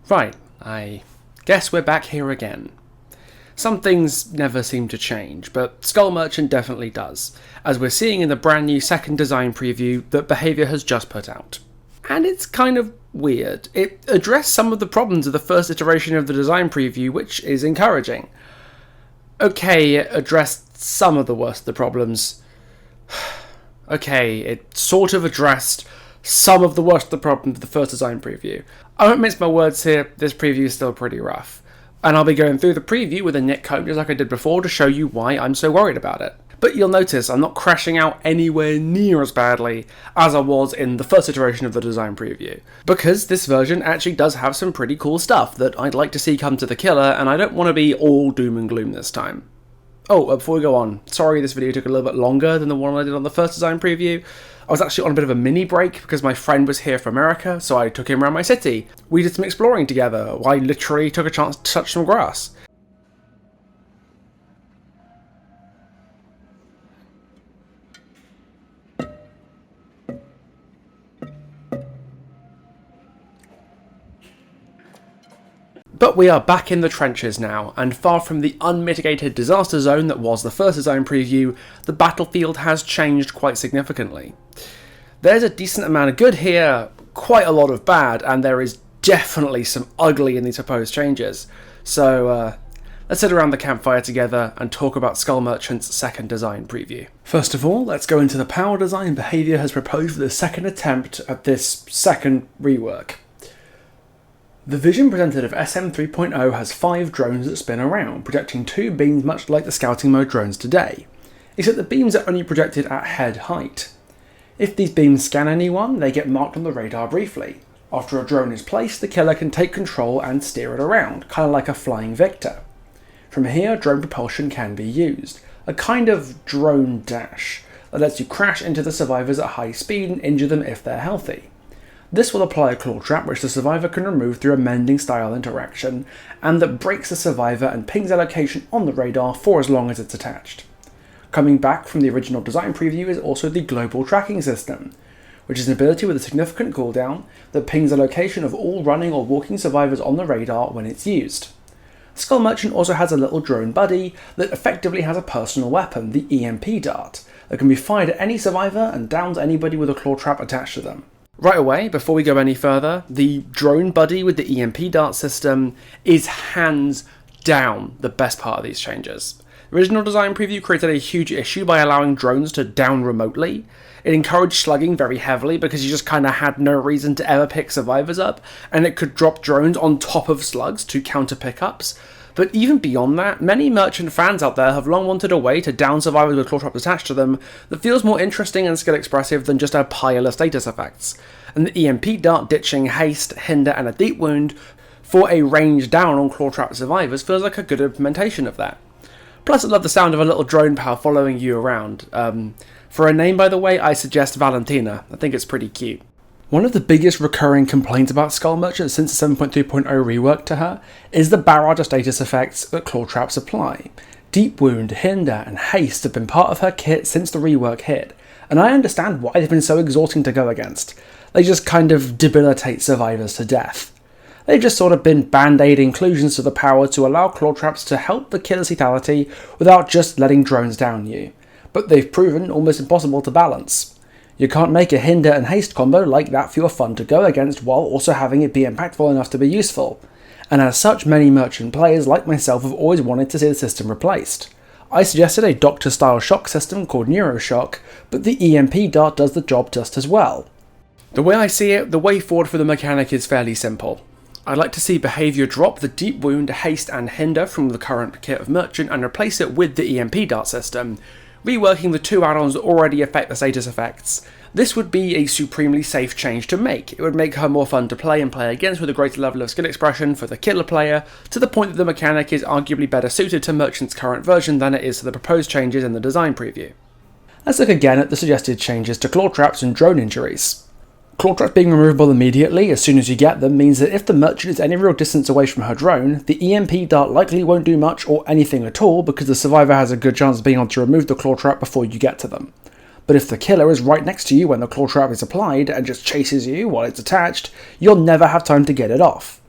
Right, I guess we're back here again. Some things never seem to change, but Skull Merchant definitely does, as we're seeing in the brand new second design preview that Behaviour has just put out. And it's kind of weird. It addressed some of the problems of the first iteration of the design preview, which is encouraging. Okay, it addressed some of the worst of the problems. Okay, it sort of addressed some of the worst of the problems of the first design preview. I won't mince my words here, this preview is still pretty rough. And I'll be going through the preview with a nit code just like I did before to show you why I'm so worried about it. But you'll notice I'm not crashing out anywhere near as badly as I was in the first iteration of the design preview. Because this version actually does have some pretty cool stuff that I'd like to see come to the killer, and I don't want to be all doom and gloom this time. Oh, before we go on, sorry this video took a little bit longer than the one I did on the first design preview. I was actually on a bit of a mini break because my friend was here from America, so I took him around my city. We did some exploring together. I literally took a chance to touch some grass. But we are back in the trenches now, and far from the unmitigated disaster zone that was the first design preview, the battlefield has changed quite significantly. There's a decent amount of good here, quite a lot of bad, and there is definitely some ugly in these proposed changes. So let's sit around the campfire together and talk about Skull Merchant's second design preview. First of all, let's go into the power design Behaviour has proposed for the second attempt at this second rework. The vision presented of SM 3.0 has 5 drones that spin around, projecting 2 beams much like the scouting mode drones today, except the beams are only projected at head height. If these beams scan anyone, they get marked on the radar briefly. After a drone is placed, the killer can take control and steer it around, kind of like a flying Victor. From here, drone propulsion can be used, a kind of drone dash that lets you crash into the survivors at high speed and injure them if they're healthy. This will apply a claw trap which the survivor can remove through a mending style interaction, and that breaks the survivor and pings their location on the radar for as long as it's attached. Coming back from the original design preview is also the global tracking system, which is an ability with a significant cooldown that pings the location of all running or walking survivors on the radar when it's used. Skull Merchant also has a little drone buddy that effectively has a personal weapon, the EMP dart, that can be fired at any survivor and downs anybody with a claw trap attached to them. Right away, before we go any further, the drone buddy with the EMP dart system is hands down the best part of these changes. The original design preview created a huge issue by allowing drones to down remotely. It encouraged slugging very heavily because you just kind of had no reason to ever pick survivors up, and it could drop drones on top of slugs to counter pickups. But even beyond that, many Merchant fans out there have long wanted a way to down survivors with claw traps attached to them that feels more interesting and skill expressive than just a pile of status effects. And the EMP dart ditching haste, hinder and a deep wound for a range down on claw trap survivors feels like a good implementation of that. Plus I love the sound of a little drone pal following you around. For a name, by the way, I suggest Valentina. I think it's pretty cute. One of the biggest recurring complaints about Skull Merchant since the 7.2.0 rework to her is the barrage of status effects that claw traps apply. Deep Wound, Hinder and Haste have been part of her kit since the rework hit, and I understand why they've been so exhausting to go against. They just kind of debilitate survivors to death. They've just sort of been band-aid inclusions to the power to allow claw traps to help the killer's lethality without just letting drones down you, but they've proven almost impossible to balance. You can't make a hinder and haste combo like that for your fun to go against while also having it be impactful enough to be useful, and as such many Merchant players like myself have always wanted to see the system replaced. I suggested a Doctor-style shock system called Neuroshock, but the EMP dart does the job just as well. The way I see it, the way forward for the mechanic is fairly simple. I'd like to see Behaviour drop the Deep Wound, Haste and Hinder from the current kit of Merchant and replace it with the EMP dart system, reworking the 2 add-ons that already affect the status effects. This would be a supremely safe change to make. It would make her more fun to play and play against with a greater level of skill expression for the killer player, to the point that the mechanic is arguably better suited to Merchant's current version than it is to the proposed changes in the design preview. Let's look again at the suggested changes to claw traps and drone injuries. Claw traps being removable immediately as soon as you get them means that if the Merchant is any real distance away from her drone, the EMP dart likely won't do much or anything at all because the survivor has a good chance of being able to remove the claw trap before you get to them. But if the killer is right next to you when the claw trap is applied and just chases you while it's attached, you'll never have time to get it off.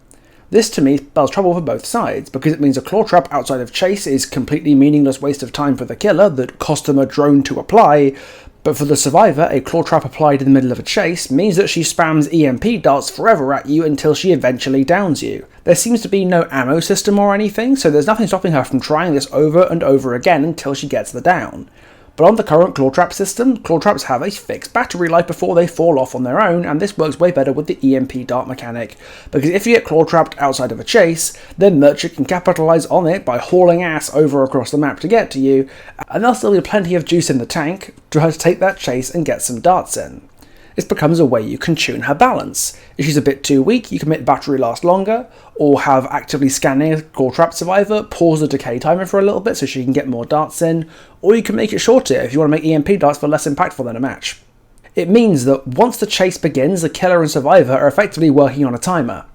This to me spells trouble for both sides, because it means a claw trap outside of chase is completely meaningless waste of time for the killer that cost them a drone to apply, but for the survivor, a claw trap applied in the middle of a chase means that she spams EMP darts forever at you until she eventually downs you. There seems to be no ammo system or anything, so there's nothing stopping her from trying this over and over again until she gets the down. But on the current claw trap system, claw traps have a fixed battery life before they fall off on their own, and this works way better with the EMP dart mechanic, because if you get claw trapped outside of a chase, then Merchant can capitalise on it by hauling ass over across the map to get to you, and there'll still be plenty of juice in the tank to her to take that chase and get some darts in. This becomes a way you can tune her balance. If she's a bit too weak, you can make the battery last longer, or have actively scanning a claw trap survivor pause the decay timer for a little bit so she can get more darts in, or you can make it shorter if you want to make EMP darts feel less impactful than a match. It means that once the chase begins, the killer and survivor are effectively working on a timer.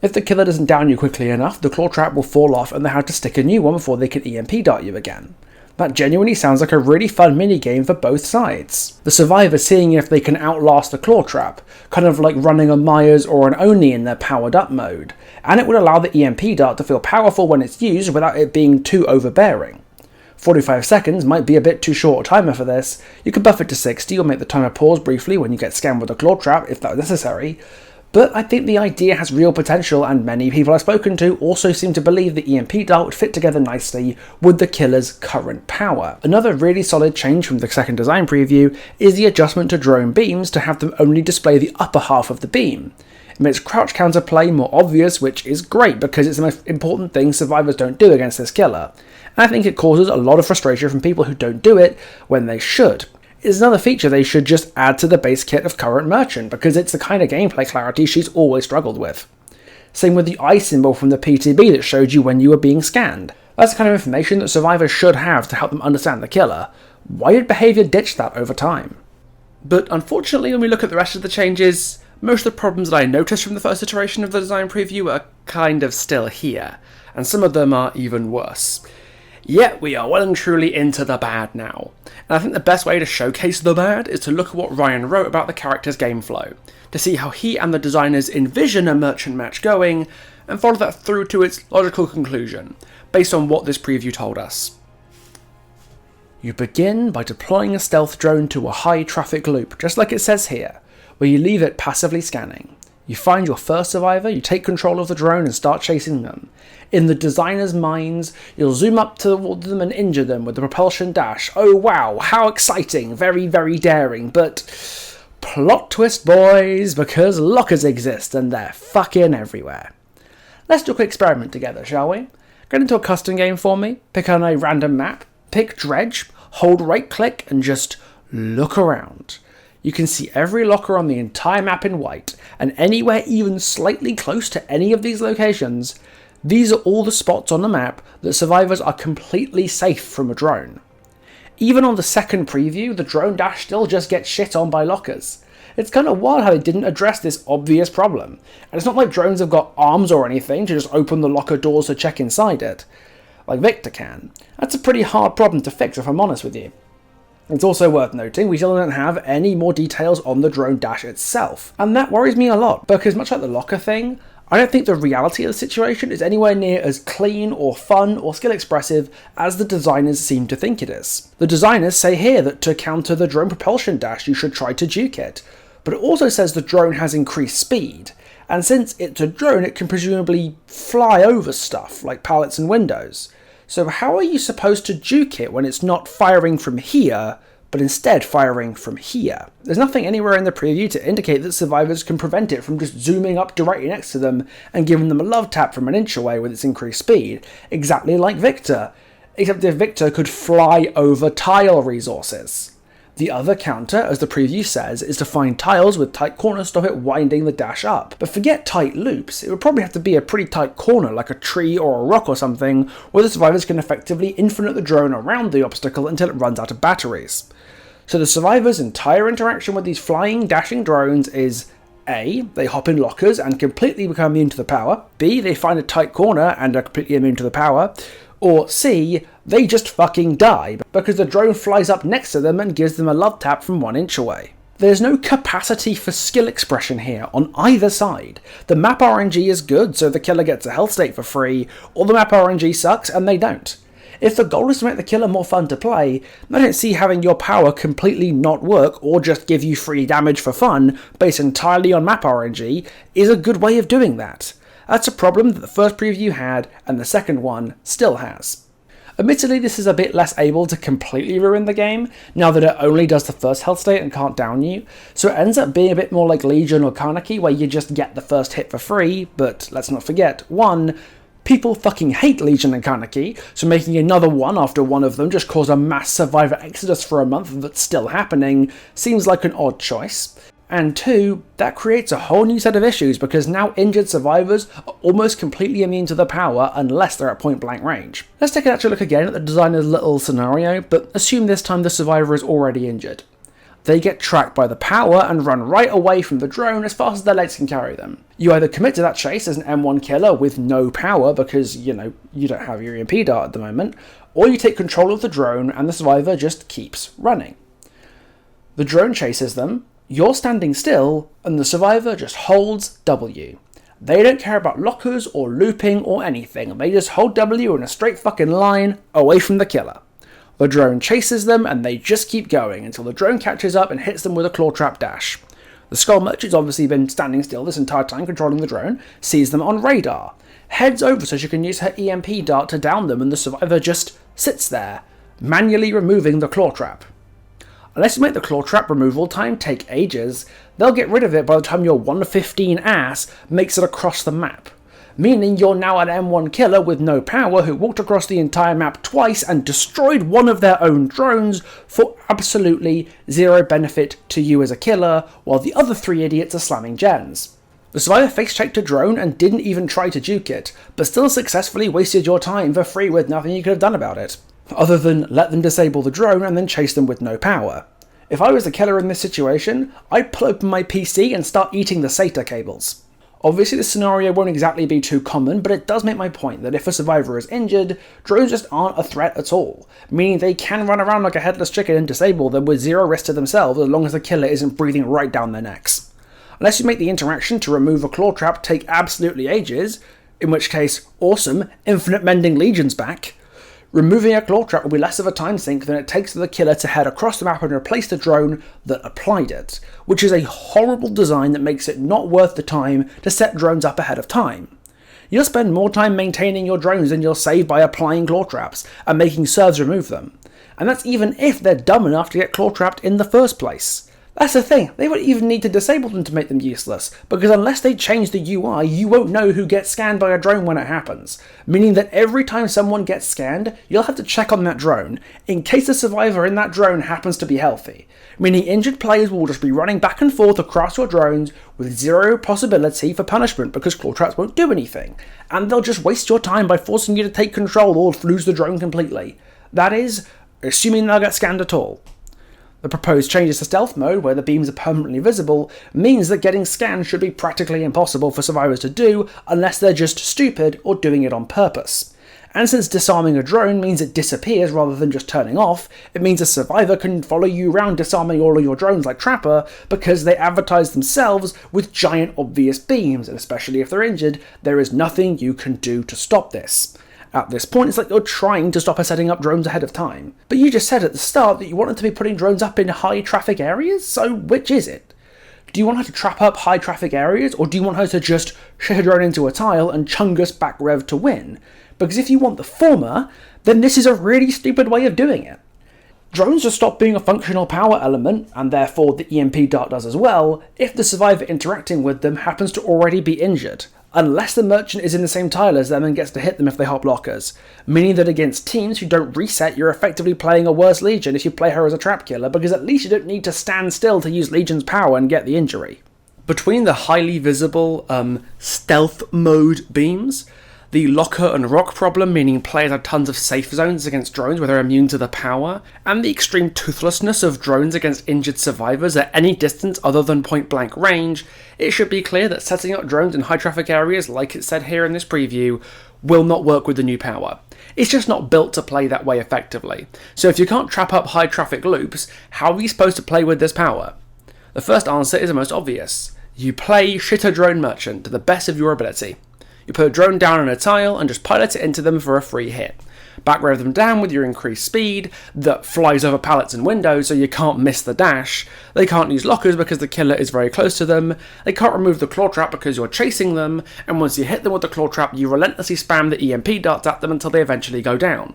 If the killer doesn't down you quickly enough, the claw trap will fall off and they have to stick a new one before they can EMP dart you again. That genuinely sounds like a really fun minigame for both sides. The survivor seeing if they can outlast the claw trap, kind of like running a Myers or an Oni in their powered up mode, and it would allow the EMP dart to feel powerful when it's used without it being too overbearing. 45 seconds might be a bit too short a timer for this. You could buff it to 60 or make the timer pause briefly when you get scammed with a claw trap if that was necessary, but I think the idea has real potential, and many people I've spoken to also seem to believe the EMP dart would fit together nicely with the killer's current power. Another really solid change from the second design preview is the adjustment to drone beams to have them only display the upper half of the beam. It makes crouch counterplay more obvious, which is great because it's the most important thing survivors don't do against this killer, and I think it causes a lot of frustration from people who don't do it when they should. Is another feature they should just add to the base kit of current Merchant, because it's the kind of gameplay clarity she's always struggled with. Same with the eye symbol from the PTB that showed you when you were being scanned. That's the kind of information that survivors should have to help them understand the killer. Why did behaviour ditch that over time? But unfortunately, when we look at the rest of the changes, most of the problems that I noticed from the first iteration of the design preview are kind of still here, and some of them are even worse. Yet we are well and truly into the bad now, and I think the best way to showcase the bad is to look at what Ryan wrote about the character's game flow, to see how he and the designers envision a Merchant match going, and follow that through to its logical conclusion, based on what this preview told us. You begin by deploying a stealth drone to a high traffic loop, just like it says here, where you leave it passively scanning. You find your first survivor, you take control of the drone and start chasing them. In the designer's minds, you'll zoom up towards them and injure them with the propulsion dash. Oh wow, how exciting, very, very daring, but plot twist boys, because lockers exist and they're fucking everywhere. Let's do a quick experiment together, shall we? Get into a custom game for me, pick on a random map, pick Dredge, hold right click and just look around. You can see every locker on the entire map in white, and anywhere even slightly close to any of these locations, these are all the spots on the map that survivors are completely safe from a drone. Even on the second preview, the drone dash still just gets shit on by lockers. It's kind of wild how they didn't address this obvious problem, and it's not like drones have got arms or anything to just open the locker doors to check inside it, like Victor can. That's a pretty hard problem to fix if I'm honest with you. It's also worth noting we still don't have any more details on the drone dash itself, and that worries me a lot, because much like the locker thing, I don't think the reality of the situation is anywhere near as clean or fun or skill expressive as the designers seem to think it is. The designers say here that to counter the drone propulsion dash you should try to juke it, but it also says the drone has increased speed, and since it's a drone it can presumably fly over stuff like pallets and windows. So how are you supposed to juke it when it's not firing from here, but instead firing from here? There's nothing anywhere in the preview to indicate that survivors can prevent it from just zooming up directly next to them and giving them a love tap from an inch away with its increased speed, exactly like Victor, except if Victor could fly over tile resources. The other counter, as the preview says, is to find tiles with tight corners to stop it winding the dash up. But forget tight loops, it would probably have to be a pretty tight corner like a tree or a rock or something, where the survivors can effectively infinite the drone around the obstacle until it runs out of batteries. So the survivors' entire interaction with these flying, dashing drones is A, they hop in lockers and completely become immune to the power, B, they find a tight corner and are completely immune to the power, or C, they just fucking die, because the drone flies up next to them and gives them a love tap from 1 inch away. There's no capacity for skill expression here on either side. The map RNG is good, so the killer gets a health state for free, or the map RNG sucks and they don't. If the goal is to make the killer more fun to play, I don't see having your power completely not work or just give you free damage for fun based entirely on map RNG is a good way of doing that. That's a problem that the first preview had and the second one still has. Admittedly, this is a bit less able to completely ruin the game, now that it only does the first health state and can't down you, so it ends up being a bit more like Legion or Kaneki, where you just get the first hit for free, but let's not forget, 1, people fucking hate Legion and Kaneki, so making another one after one of them just caused a mass survivor exodus for a month that's still happening seems like an odd choice. And 2, that creates a whole new set of issues because now injured survivors are almost completely immune to the power unless they're at point blank range. Let's take an actual look again at the designer's little scenario, but assume this time the survivor is already injured. They get tracked by the power and run right away from the drone as fast as their legs can carry them. You either commit to that chase as an M1 killer with no power because, you don't have your EMP dart at the moment, or you take control of the drone and the survivor just keeps running. The drone chases them, you're standing still, and the survivor just holds W. They don't care about lockers or looping or anything, they just hold W in a straight fucking line away from the killer. The drone chases them and they just keep going until the drone catches up and hits them with a claw trap dash. The Skull Merchant's obviously been standing still this entire time controlling the drone, sees them on radar, heads over so she can use her EMP dart to down them and the survivor just sits there, manually removing the claw trap. Unless you make the claw trap removal time take ages, they'll get rid of it by the time your 115 ass makes it across the map. Meaning you're now an M1 killer with no power who walked across the entire map twice and destroyed one of their own drones for absolutely zero benefit to you as a killer, while the other 3 idiots are slamming gens. The survivor face-checked a drone and didn't even try to juke it, but still successfully wasted your time for free with nothing you could have done about it, other than let them disable the drone and then chase them with no power. If I was the killer in this situation, I'd pull open my PC and start eating the SATA cables. Obviously this scenario won't exactly be too common, but it does make my point that if a survivor is injured, drones just aren't a threat at all, meaning they can run around like a headless chicken and disable them with zero risk to themselves as long as the killer isn't breathing right down their necks. Unless you make the interaction to remove a claw trap take absolutely ages, in which case, awesome, infinite mending Legion's back. Removing a claw trap will be less of a time sink than it takes for the killer to head across the map and replace the drone that applied it, which is a horrible design that makes it not worth the time to set drones up ahead of time. You'll spend more time maintaining your drones than you'll save by applying claw traps and making servs remove them, and that's even if they're dumb enough to get claw trapped in the first place. That's the thing, they won't even need to disable them to make them useless, because unless they change the UI, you won't know who gets scanned by a drone when it happens, meaning that every time someone gets scanned, you'll have to check on that drone, in case the survivor in that drone happens to be healthy, meaning injured players will just be running back and forth across your drones with zero possibility for punishment because claw traps won't do anything, and they'll just waste your time by forcing you to take control or lose the drone completely. That is, assuming they'll get scanned at all. The proposed changes to stealth mode, where the beams are permanently visible, means that getting scanned should be practically impossible for survivors to do unless they're just stupid or doing it on purpose. And since disarming a drone means it disappears rather than just turning off, it means a survivor can follow you around disarming all of your drones like Trapper because they advertise themselves with giant obvious beams, and especially if they're injured, there is nothing you can do to stop this. At this point, it's like you're trying to stop her setting up drones ahead of time. But you just said at the start that you wanted to be putting drones up in high traffic areas, so which is it? Do you want her to trap up high traffic areas, or do you want her to just shit a drone into a tile and chungus back rev to win? Because if you want the former, then this is a really stupid way of doing it. Drones just stop being a functional power element, and therefore the EMP dart does as well, if the survivor interacting with them happens to already be injured. Unless the merchant is in the same tile as them and gets to hit them if they hop lockers, meaning that against teams who don't reset, you're effectively playing a worse Legion if you play her as a trap killer, because at least you don't need to stand still to use Legion's power and get the injury. Between the highly visible stealth mode beams, the locker and rock problem, meaning players have tons of safe zones against drones where they're immune to the power, and the extreme toothlessness of drones against injured survivors at any distance other than point blank range, it should be clear that setting up drones in high traffic areas, like it said here in this preview, will not work with the new power. It's just not built to play that way effectively. So if you can't trap up high traffic loops, how are you supposed to play with this power? The first answer is the most obvious. You play shitter drone merchant to the best of your ability. You put a drone down on a tile and just pilot it into them for a free hit. Back rev them down with your increased speed that flies over pallets and windows so you can't miss the dash. They can't use lockers because the killer is very close to them. They can't remove the claw trap because you're chasing them, and once you hit them with the claw trap you relentlessly spam the EMP darts at them until they eventually go down.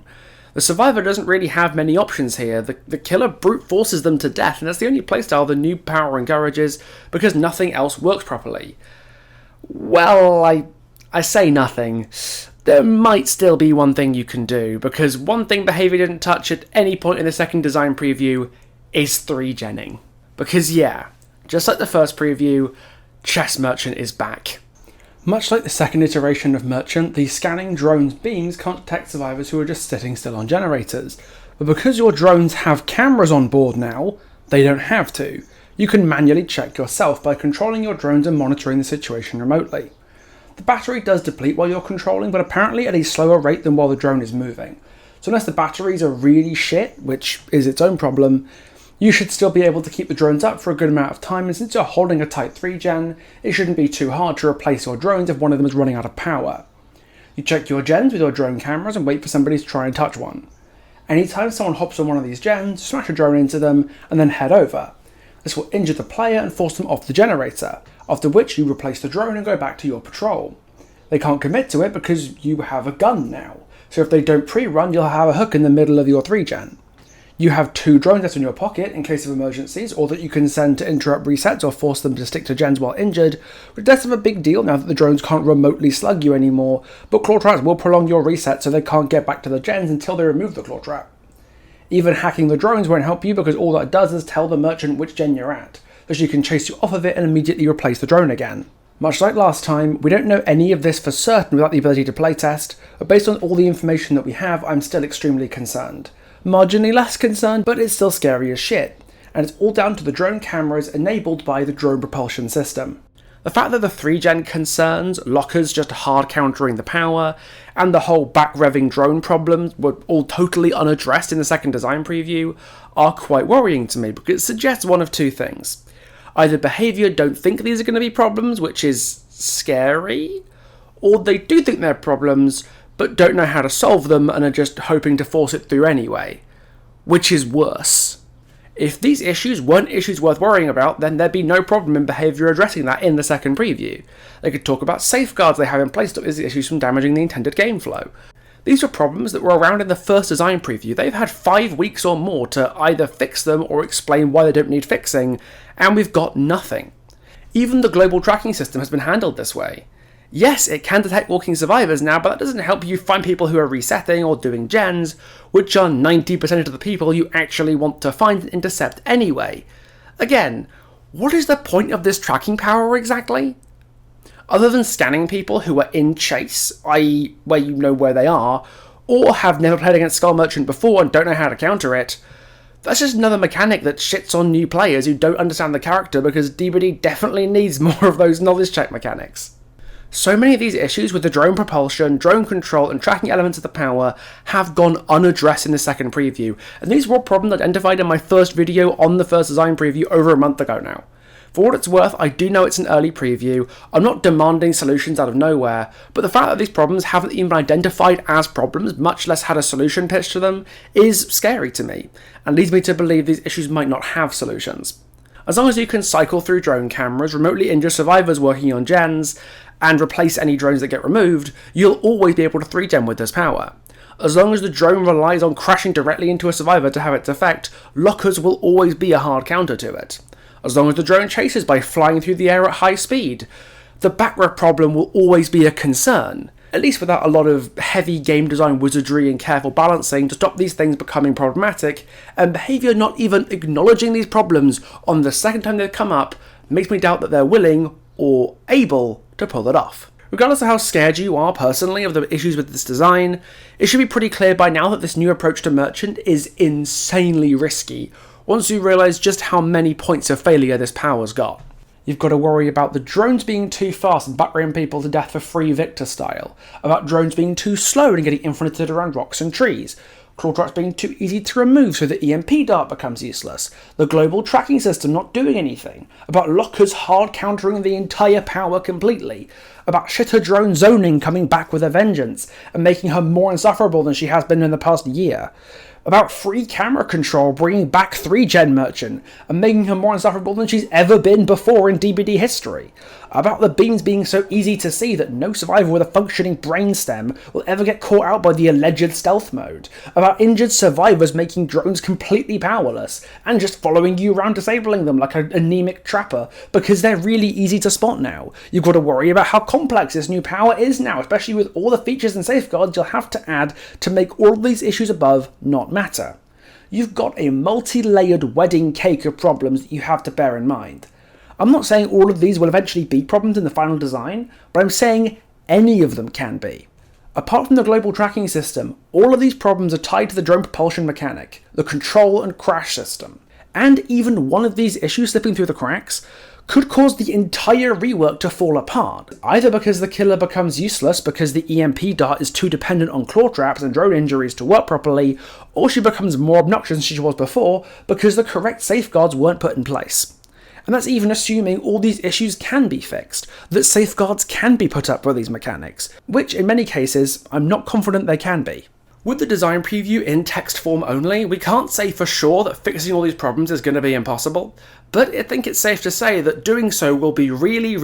The survivor doesn't really have many options here. The killer brute forces them to death, and that's the only playstyle the new power encourages because nothing else works properly. Well, I say nothing. There might still be one thing you can do, because one thing behaviour didn't touch at any point in the second design preview is 3-genning. Because yeah, just like the first preview, Chess Merchant is back. Much like the second iteration of Merchant, the scanning drone's beams can't detect survivors who are just sitting still on generators. But because your drones have cameras on board now, they don't have to. You can manually check yourself by controlling your drones and monitoring the situation remotely. The battery does deplete while you're controlling, but apparently at a slower rate than while the drone is moving. So unless the batteries are really shit, which is its own problem, you should still be able to keep the drones up for a good amount of time, and since you're holding a tight 3-gen, it shouldn't be too hard to replace your drones if one of them is running out of power. You check your gens with your drone cameras and wait for somebody to try and touch one. Anytime someone hops on one of these gens, smash a drone into them and then head over. This will injure the player and force them off the generator, after which you replace the drone and go back to your patrol. They can't commit to it because you have a gun now, so if they don't pre-run you'll have a hook in the middle of your 3-gen. You have 2 drones left in your pocket in case of emergencies, or that you can send to interrupt resets or force them to stick to gens while injured, which is less of a big deal now that the drones can't remotely slug you anymore, but claw traps will prolong your reset so they can't get back to the gens until they remove the claw trap. Even hacking the drones won't help you because all that does is tell the merchant which gen you're at, so she can chase you off of it and immediately replace the drone again. Much like last time, we don't know any of this for certain without the ability to playtest, but based on all the information that we have, I'm still extremely concerned. Marginally less concerned, but it's still scary as shit, and it's all down to the drone cameras enabled by the drone propulsion system. The fact that the 3-gen concerns, lockers just hard countering the power, and the whole back-revving drone problems were all totally unaddressed in the second design preview are quite worrying to me, because it suggests one of two things. Either behaviour don't think these are going to be problems, which is scary, or they do think they're problems, but don't know how to solve them and are just hoping to force it through anyway, which is worse. If these issues weren't issues worth worrying about, then there'd be no problem in behaviour addressing that in the second preview. They could talk about safeguards they have in place to stop these issues from damaging the intended game flow. These were problems that were around in the first design preview. They've had 5 weeks or more to either fix them or explain why they don't need fixing, and we've got nothing. Even the global tracking system has been handled this way. Yes, it can detect walking survivors now, but that doesn't help you find people who are resetting or doing gens, which are 90% of the people you actually want to find and intercept anyway. Again, what is the point of this tracking power exactly? Other than scanning people who are in chase, i.e. where you know where they are, or have never played against Skull Merchant before and don't know how to counter it, that's just another mechanic that shits on new players who don't understand the character because DBD definitely needs more of those novice check mechanics. So many of these issues with the drone propulsion, drone control, and tracking elements of the power have gone unaddressed in the second preview, and these were all problems identified in my first video on the first design preview over a month ago now. For what it's worth, I do know it's an early preview, I'm not demanding solutions out of nowhere, but the fact that these problems haven't even been identified as problems, much less had a solution pitched to them, is scary to me, and leads me to believe these issues might not have solutions. As long as you can cycle through drone cameras, remotely injure survivors working on gens, and replace any drones that get removed, you'll always be able to 3-gen with this power. As long as the drone relies on crashing directly into a survivor to have its effect, lockers will always be a hard counter to it. As long as the drone chases by flying through the air at high speed, the back-rev problem will always be a concern, at least without a lot of heavy game design wizardry and careful balancing to stop these things becoming problematic, and behaviour not even acknowledging these problems on the second time they've come up makes me doubt that they're willing or able to pull it off. Regardless of how scared you are personally of the issues with this design, it should be pretty clear by now that this new approach to Merchant is insanely risky, once you realise just how many points of failure this power's got. You've got to worry about the drones being too fast and butt-ramming people to death for free Victor style, about drones being too slow and getting infinited around rocks and trees, claw traps being too easy to remove so the EMP dart becomes useless, the global tracking system not doing anything, about lockers hard countering the entire power completely, about shitter drone zoning coming back with a vengeance and making her more insufferable than she has been in the past year, about free camera control bringing back 3-gen Merchant and making her more insufferable than she's ever been before in DBD history, about the beams being so easy to see that no survivor with a functioning brainstem will ever get caught out by the alleged stealth mode, about injured survivors making drones completely powerless and just following you around disabling them like an anemic trapper because they're really easy to spot now. You've got to worry about how complex this new power is now, especially with all the features and safeguards you'll have to add to make all of these issues above not matter. You've got a multi-layered wedding cake of problems that you have to bear in mind. I'm not saying all of these will eventually be problems in the final design, but I'm saying any of them can be. Apart from the global tracking system, all of these problems are tied to the drone propulsion mechanic, the control and crash system. And even one of these issues slipping through the cracks could cause the entire rework to fall apart, either because the killer becomes useless because the EMP dart is too dependent on claw traps and drone injuries to work properly, or she becomes more obnoxious than she was before because the correct safeguards weren't put in place. And that's even assuming all these issues can be fixed, that safeguards can be put up for these mechanics, which in many cases I'm not confident they can be. With the design preview in text form only, we can't say for sure that fixing all these problems is going to be impossible, but I think it's safe to say that doing so will be really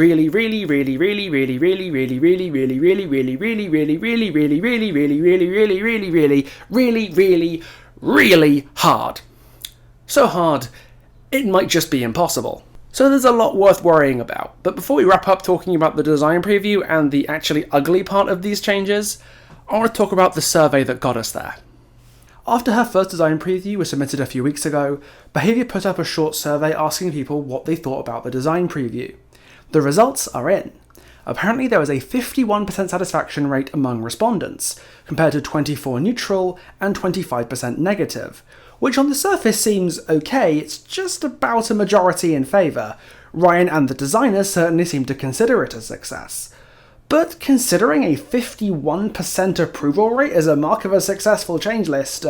hard. So hard, it might just be impossible. So there's a lot worth worrying about, but before we wrap up talking about the design preview and the actually ugly part of these changes, I want to talk about the survey that got us there. After her first design preview was submitted a few weeks ago, Behaviour put up a short survey asking people what they thought about the design preview. The results are in. Apparently there was a 51% satisfaction rate among respondents, compared to 24% neutral and 25% negative, which on the surface seems okay, it's just about a majority in favour. Ryan and the designers certainly seem to consider it a success. But considering a 51% approval rate as a mark of a successful change list,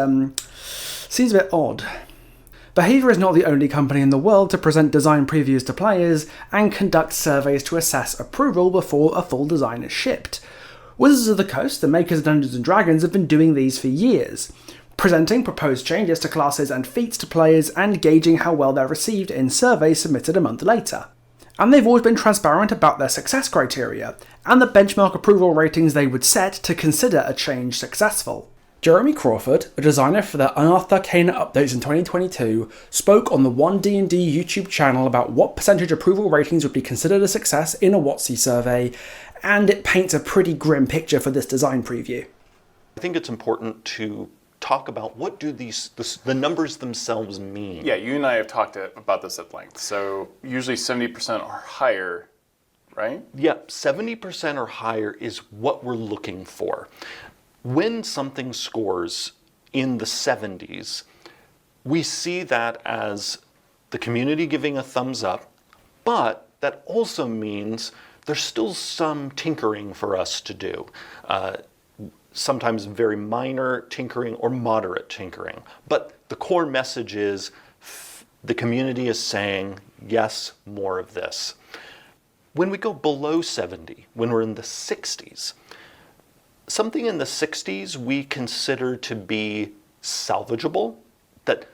seems a bit odd. Behaviour is not the only company in the world to present design previews to players and conduct surveys to assess approval before a full design is shipped. Wizards of the Coast, the makers of Dungeons & Dragons, have been doing these for years, presenting proposed changes to classes and feats to players and gauging how well they're received in surveys submitted a month later. And they've always been transparent about their success criteria, and the benchmark approval ratings they would set to consider a change successful. Jeremy Crawford, a designer for the Unearthed Arcana updates in 2022, spoke on the 1D&D YouTube channel about what percentage approval ratings would be considered a success in a WotC survey, and it paints a pretty grim picture for this design preview. I think it's important to talk about what do the numbers themselves mean. Yeah, you and I have talked about this at length. So usually 70% or higher, right? Yeah, 70% or higher is what we're looking for. When something scores in the 70s, we see that as the community giving a thumbs up, but that also means there's still some tinkering for us to do. Sometimes very minor tinkering or moderate tinkering. But the core message is the community is saying, yes, more of this. When we go below 70, when we're in the 60s, something in the 60s we consider to be salvageable, that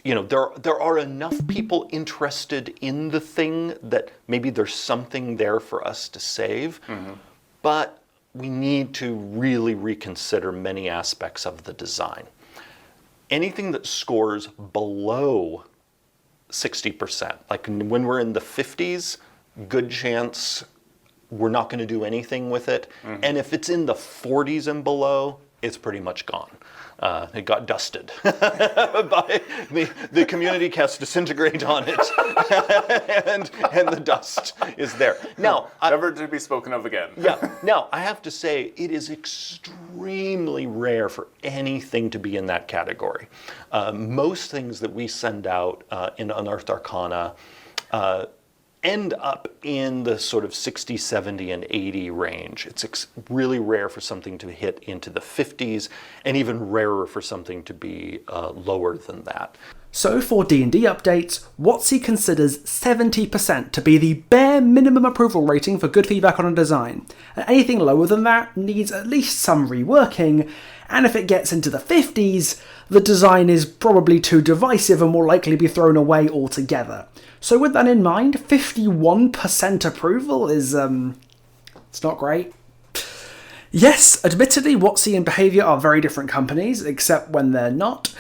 there are enough people interested in the thing that maybe there's something there for us to save, but we need to really reconsider many aspects of the design. Anything that scores below 60%, like when we're in the 50s, good chance we're not going to do anything with it. And if it's in the 40s and below, it's pretty much gone. It got dusted by the community cast disintegrate on it, and the dust is there. Now, never to be spoken of again. Yeah. Now, I have to say, it is extremely rare for anything to be in that category. Most things that we send out in Unearthed Arcana, end up in the sort of 60, 70, and 80 range. It's really rare for something to hit into the 50s, and even rarer for something to be lower than that. So for D&D updates, WotC considers 70% to be the bare minimum approval rating for good feedback on a design, and anything lower than that needs at least some reworking, and if it gets into the 50s, the design is probably too divisive and will likely be thrown away altogether. So with that in mind, 51% approval is, it's not great. Yes, admittedly, WotC and Behaviour are very different companies, except when they're not.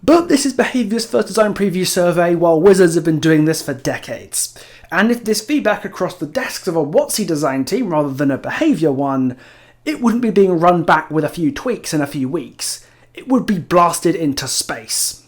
But this is Behaviour's first design preview survey, while Wizards have been doing this for decades. And if this feedback across the desks of a WotC design team rather than a Behaviour one, it wouldn't be being run back with a few tweaks in a few weeks. It would be blasted into space.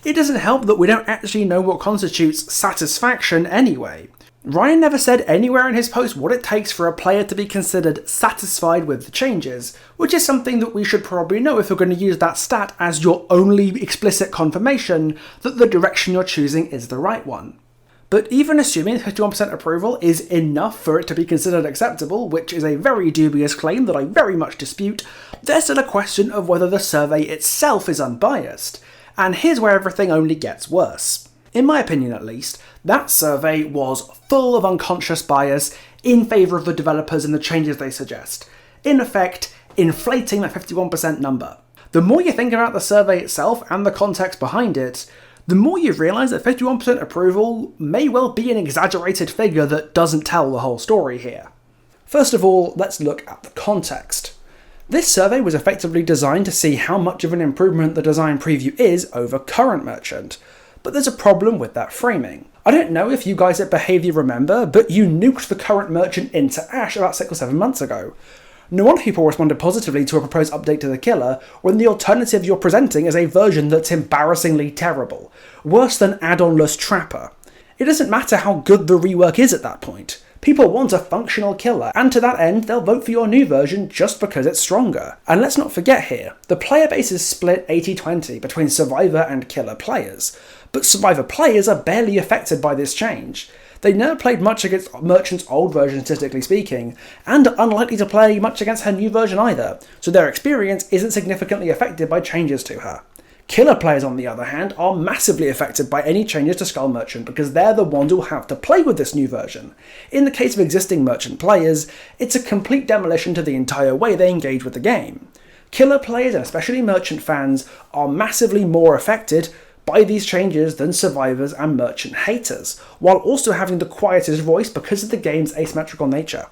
It doesn't help that we don't actually know what constitutes satisfaction anyway. Ryan never said anywhere in his post what it takes for a player to be considered satisfied with the changes, which is something that we should probably know if you're going to use that stat as your only explicit confirmation that the direction you're choosing is the right one. But even assuming 51% approval is enough for it to be considered acceptable, which is a very dubious claim that I very much dispute, there's still a question of whether the survey itself is unbiased, and here's where everything only gets worse. In my opinion at least, that survey was full of unconscious bias in favour of the developers and the changes they suggest, in effect inflating that 51% number. The more you think about the survey itself and the context behind it, the more you realise that 51% approval may well be an exaggerated figure that doesn't tell the whole story here. First of all, let's look at the context. This survey was effectively designed to see how much of an improvement the design preview is over current Merchant, but there's a problem with that framing. I don't know if you guys at Behaviour remember, but you nuked the current Merchant into Ash about 6 or 7 months ago. No wonder people responded positively to a proposed update to the killer when the alternative you're presenting is a version that's embarrassingly terrible, worse than add-on-less Trapper. It doesn't matter how good the rework is at that point. People want a functional killer, and to that end, they'll vote for your new version just because it's stronger. And let's not forget here, the player base is split 80-20 between Survivor and Killer players, but Survivor players are barely affected by this change. They never played much against Merchant's old version, statistically speaking, and are unlikely to play much against her new version either, so their experience isn't significantly affected by changes to her. Killer players, on the other hand, are massively affected by any changes to Skull Merchant because they're the ones who'll have to play with this new version. In the case of existing Merchant players, it's a complete demolition to the entire way they engage with the game. Killer players, and especially Merchant fans, are massively more affected by these changes than Survivors and Merchant haters, while also having the quietest voice because of the game's asymmetrical nature.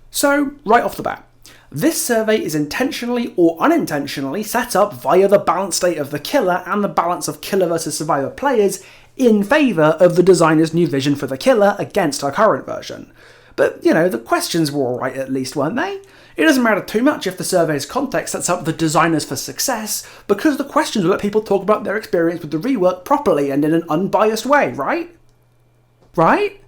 So, right off the bat, this survey is intentionally or unintentionally set up via the balance state of the killer and the balance of killer versus survivor players in favour of the designer's new vision for the killer against our current version. But, you know, the questions were alright at least, weren't they? It doesn't matter too much if the survey's context sets up the designers for success, because the questions will let people talk about their experience with the rework properly and in an unbiased way, right? Right?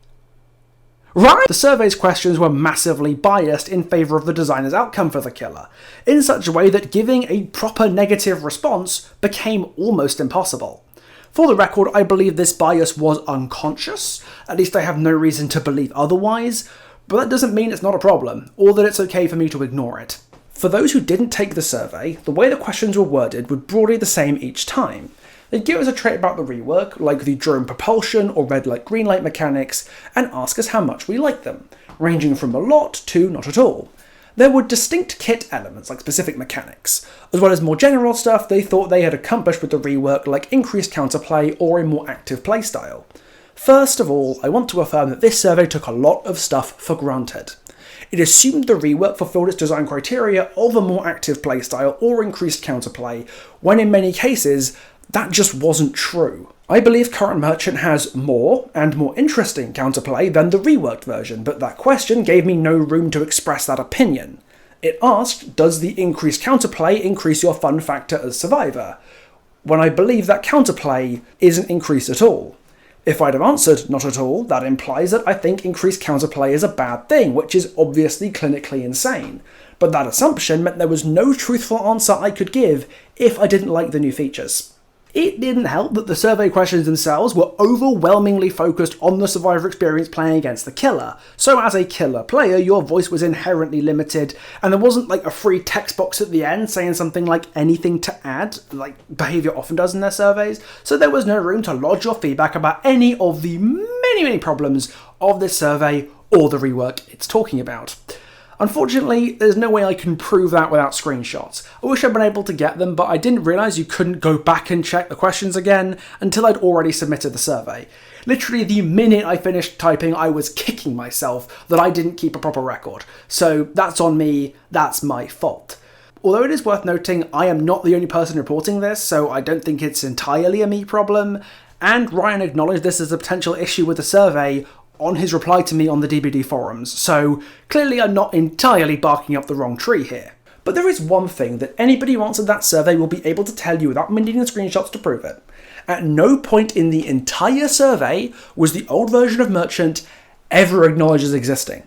Right! The survey's questions were massively biased in favour of the designer's outcome for the killer, in such a way that giving a proper negative response became almost impossible. For the record, I believe this bias was unconscious, at least I have no reason to believe otherwise, but that doesn't mean it's not a problem, or that it's okay for me to ignore it. For those who didn't take the survey, the way the questions were worded was broadly the same each time. They'd give us a trait about the rework, like the drone propulsion or red light green light mechanics, and ask us how much we liked them, ranging from a lot to not at all. There were distinct kit elements, like specific mechanics, as well as more general stuff they thought they had accomplished with the rework, like increased counterplay or a more active playstyle. First of all, I want to affirm that this survey took a lot of stuff for granted. It assumed the rework fulfilled its design criteria of a more active playstyle or increased counterplay, when in many cases, that just wasn't true. I believe current Merchant has more, and more interesting counterplay than the reworked version, but that question gave me no room to express that opinion. It asked, does the increased counterplay increase your fun factor as Survivor? When I believe that counterplay isn't increased at all. If I'd have answered not at all, that implies that I think increased counterplay is a bad thing, which is obviously clinically insane. But that assumption meant there was no truthful answer I could give if I didn't like the new features. It didn't help that the survey questions themselves were overwhelmingly focused on the survivor experience playing against the killer. So as a killer player, your voice was inherently limited, and there wasn't like a free text box at the end saying something like anything to add, like Behaviour often does in their surveys, so there was no room to lodge your feedback about any of the many problems of this survey or the rework it's talking about. Unfortunately, there's no way I can prove that without screenshots. I wish I'd been able to get them, but I didn't realise you couldn't go back and check the questions again until I'd already submitted the survey. Literally the minute I finished typing, I was kicking myself that I didn't keep a proper record. So that's on me, that's my fault. Although it is worth noting, I am not the only person reporting this, so I don't think it's entirely a me problem, and Ryan acknowledged this as a potential issue with the survey on his reply to me on the DBD forums, so clearly I'm not entirely barking up the wrong tree here. But there is one thing that anybody who answered that survey will be able to tell you without me needing the screenshots to prove it. At no point in the entire survey was the old version of Merchant ever acknowledged as existing.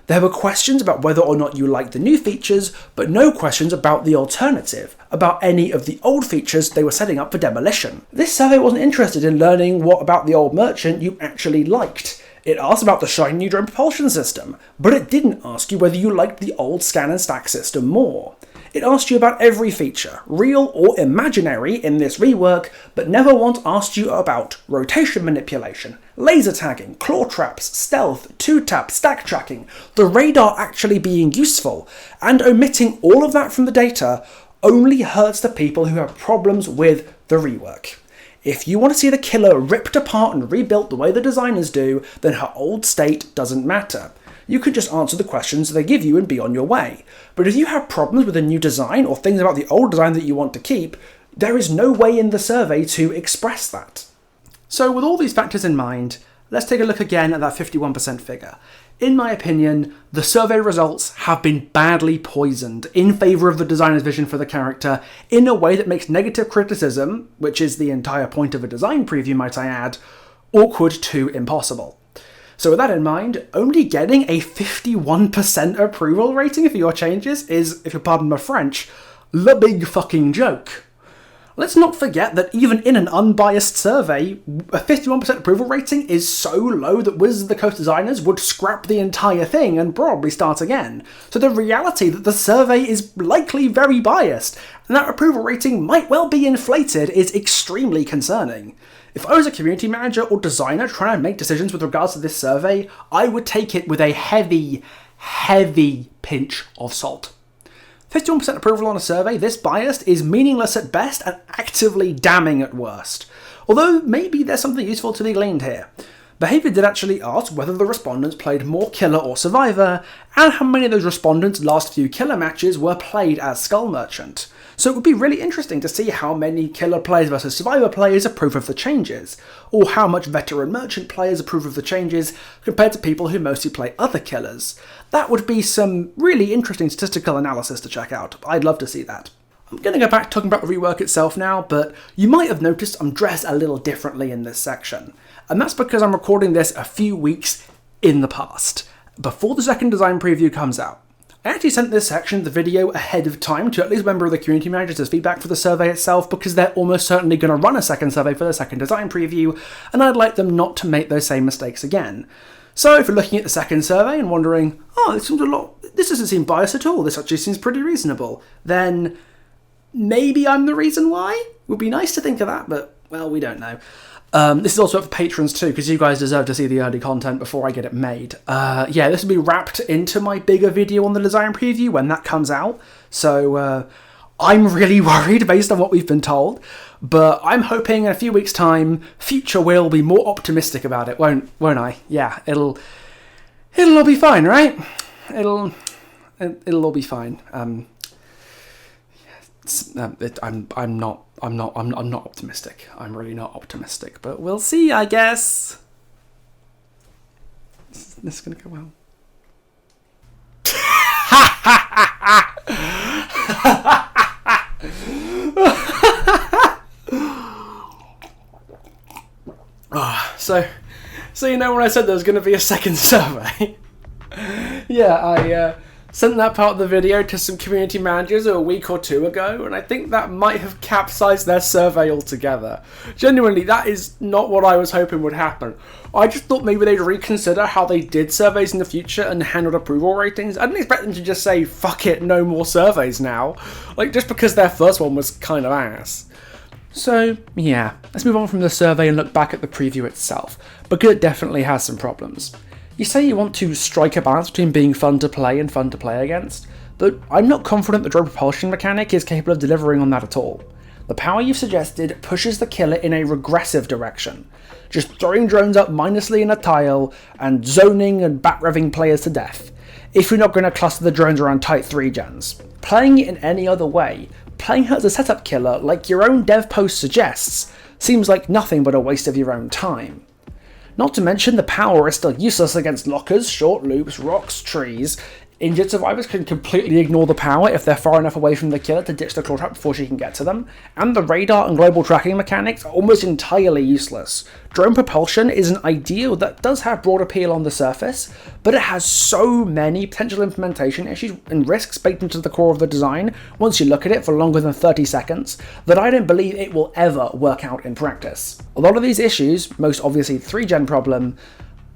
There were questions about whether or not you liked the new features, but no questions about the alternative, about any of the old features they were setting up for demolition. This survey wasn't interested in learning what about the old Merchant you actually liked. It asked about the shiny new drone propulsion system, but it didn't ask you whether you liked the old scan and stack system more. It asked you about every feature, real or imaginary, in this rework, but never once asked you about rotation manipulation, laser tagging, claw traps, stealth, 2-tap, stack tracking, the radar actually being useful, and omitting all of that from the data only hurts the people who have problems with the rework. If you want to see the killer ripped apart and rebuilt the way the designers do, then her old state doesn't matter. You can just answer the questions they give you and be on your way. But if you have problems with a new design or things about the old design that you want to keep, there is no way in the survey to express that. So with all these factors in mind, let's take a look again at that 51% figure. In my opinion, the survey results have been badly poisoned in favour of the designer's vision for the character in a way that makes negative criticism, which is the entire point of a design preview might I add, awkward to impossible. So with that in mind, only getting a 51% approval rating for your changes is, if you pardon my French, the big fucking joke. Let's not forget that even in an unbiased survey, a 51% approval rating is so low that Wizards of the Coast designers would scrap the entire thing and probably start again. So the reality that the survey is likely very biased, and that approval rating might well be inflated, is extremely concerning. If I was a community manager or designer trying to make decisions with regards to this survey, I would take it with a heavy pinch of salt. 51% approval on a survey this biased is meaningless at best and actively damning at worst. Although maybe there's something useful to be gleaned here. Behaviour did actually ask whether the respondents played more killer or survivor, and how many of those respondents' last few killer matches were played as Skull Merchant. So it would be really interesting to see how many killer players versus survivor players approve of the changes, or how much veteran merchant players approve of the changes compared to people who mostly play other killers. That would be some really interesting statistical analysis to check out. I'd love to see that. I'm going to go back to talking about the rework itself now, but you might have noticed I'm dressed a little differently in this section. And that's because I'm recording this a few weeks in the past, before the second design preview comes out. I actually sent this section of the video ahead of time to at least a member of the community managers as feedback for the survey itself, because they're almost certainly going to run a second survey for the second design preview, and I'd like them not to make those same mistakes again. So if you're looking at the second survey and wondering, this doesn't seem biased at all, this actually seems pretty reasonable, then maybe I'm the reason why? Would be nice to think of that, but, well, we don't know. This is also up for patrons too, because you guys deserve to see the early content before I get it made. This will be wrapped into my bigger video on the design preview when that comes out. So I'm really worried based on what we've been told, but I'm hoping in a few weeks' time, Future will be more optimistic about it, won't I? Yeah, it'll all be fine, right? It'll all be fine. I'm not optimistic. I'm really not optimistic, but we'll see, I guess. This is gonna go well. So you know when I said there was gonna be a second survey? Yeah, Sent that part of the video to some community managers a week or two ago, and I think that might have capsized their survey altogether. Genuinely, that is not what I was hoping would happen. I just thought maybe they'd reconsider how they did surveys in the future and handled approval ratings. I didn't expect them to just say, fuck it, no more surveys now. Like, just because their first one was kind of ass. So, yeah, let's move on from the survey and look back at the preview itself, because it definitely has some problems. You say you want to strike a balance between being fun to play and fun to play against, but I'm not confident the drone propulsion mechanic is capable of delivering on that at all. The power you've suggested pushes the killer in a regressive direction, just throwing drones up mindlessly in a tile and zoning and bat-revving players to death, if you're not going to cluster the drones around tight 3 gens. Playing it in any other way, playing her as a setup killer like your own dev post suggests, seems like nothing but a waste of your own time. Not to mention the power is still useless against lockers, short loops, rocks, trees. Injured survivors can completely ignore the power if they're far enough away from the killer to ditch the claw trap before she can get to them, and the radar and global tracking mechanics are almost entirely useless. Drone propulsion is an ideal that does have broad appeal on the surface, but it has so many potential implementation issues and risks baked into the core of the design once you look at it for longer than 30 seconds, that I don't believe it will ever work out in practice. A lot of these issues, most obviously the 3-gen problem,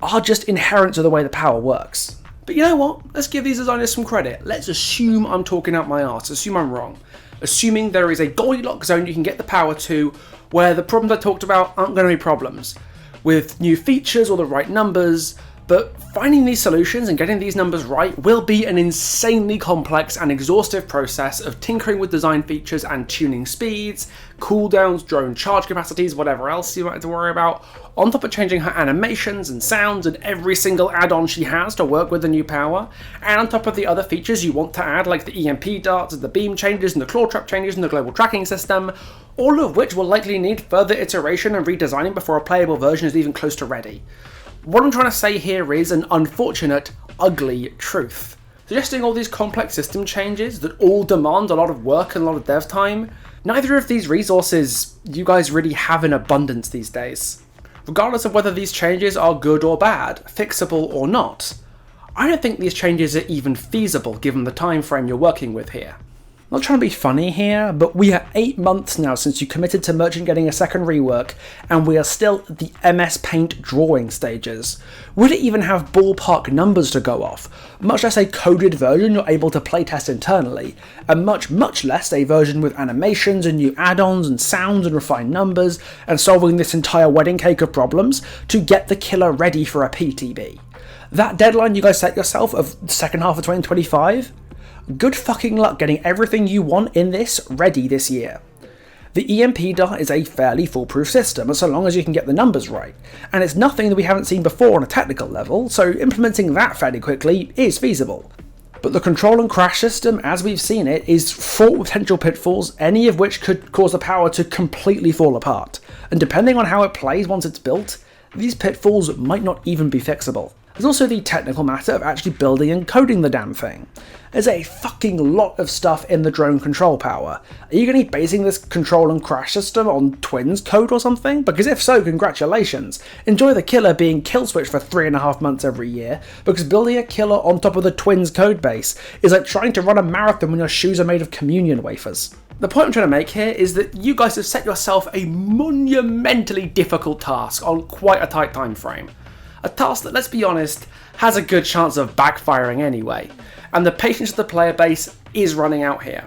are just inherent to the way the power works. But you know what? Let's give these designers some credit. Let's assume I'm talking out my arse. Assume I'm wrong. Assuming there is a Goldilocks zone you can get the power to where the problems I talked about aren't going to be problems. With new features or the right numbers, but finding these solutions and getting these numbers right will be an insanely complex and exhaustive process of tinkering with design features and tuning speeds, cooldowns, drone charge capacities, whatever else you might have to worry about, on top of changing her animations and sounds and every single add-on she has to work with the new power, and on top of the other features you want to add like the EMP darts and the beam changes and the claw trap changes and the global tracking system, all of which will likely need further iteration and redesigning before a playable version is even close to ready. What I'm trying to say here is an unfortunate, ugly truth. Suggesting all these complex system changes that all demand a lot of work and a lot of dev time, neither of these resources you guys really have in abundance these days. Regardless of whether these changes are good or bad, fixable or not, I don't think these changes are even feasible given the time frame you're working with here. Not trying to be funny here, but we are 8 months now since you committed to Merchant getting a second rework, and we are still at the MS Paint drawing stages. Would it even have ballpark numbers to go off, much less a coded version you're able to playtest internally, and much less a version with animations and new add-ons and sounds and refined numbers, and solving this entire wedding cake of problems to get the killer ready for a PTB? That deadline you guys set yourself of the second half of 2025? Good fucking luck getting everything you want in this ready this year. The EMP dart is a fairly foolproof system, so long as you can get the numbers right, and it's nothing that we haven't seen before on a technical level, so implementing that fairly quickly is feasible. But the control and crash system, as we've seen it, is fraught with potential pitfalls, any of which could cause the power to completely fall apart, and depending on how it plays once it's built, these pitfalls might not even be fixable. There's also the technical matter of actually building and coding the damn thing. There's a fucking lot of stuff in the drone control power. Are you going to be basing this control and crash system on Twins code or something? Because if so, congratulations. Enjoy the killer being kill switched for 3.5 months every year, because building a killer on top of the Twins code base is like trying to run a marathon when your shoes are made of communion wafers. The point I'm trying to make here is that you guys have set yourself a monumentally difficult task on quite a tight time frame. A task that, let's be honest, has a good chance of backfiring anyway, and the patience of the player base is running out here.